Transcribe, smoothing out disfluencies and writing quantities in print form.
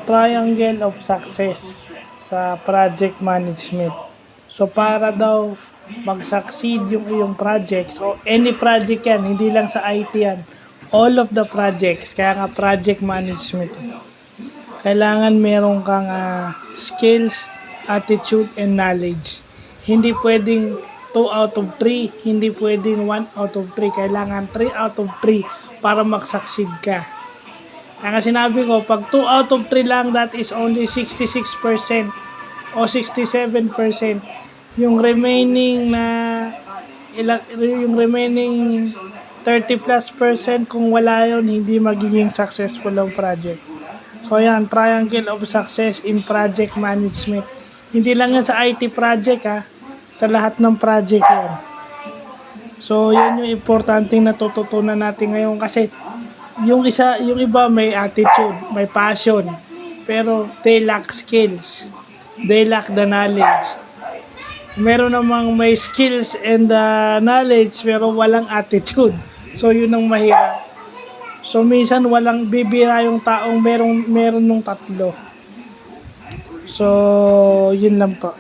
triangle of success sa project management. So para daw mag-succeed yung iyong projects o any project yan, hindi lang sa IT yan, all of the projects, kaya nga project management. Kailangan meron kang skills, attitude, and knowledge. Hindi pwedeng 2 out of 3, hindi pwedeng 1 out of 3, kailangan 3 out of 3 para mag-succeed ka. Kaya sinabi ko, pag 2 out of 3 lang, that is only 66% o 67%. Yung remaining 30+% kung wala yun, hindi magiging successful ang project. So yan, triangle of success in project management. Hindi lang yan sa IT project sa lahat ng project yan. So yan yung importanteng natututunan natin ngayon kasi yung iba may attitude, may passion, pero they lack skills. They lack the knowledge. Meron namang may skills and knowledge pero walang attitude. So yun ang mahirap. So minsan walang bibira yung taong meron nung tatlo. So yun lang po.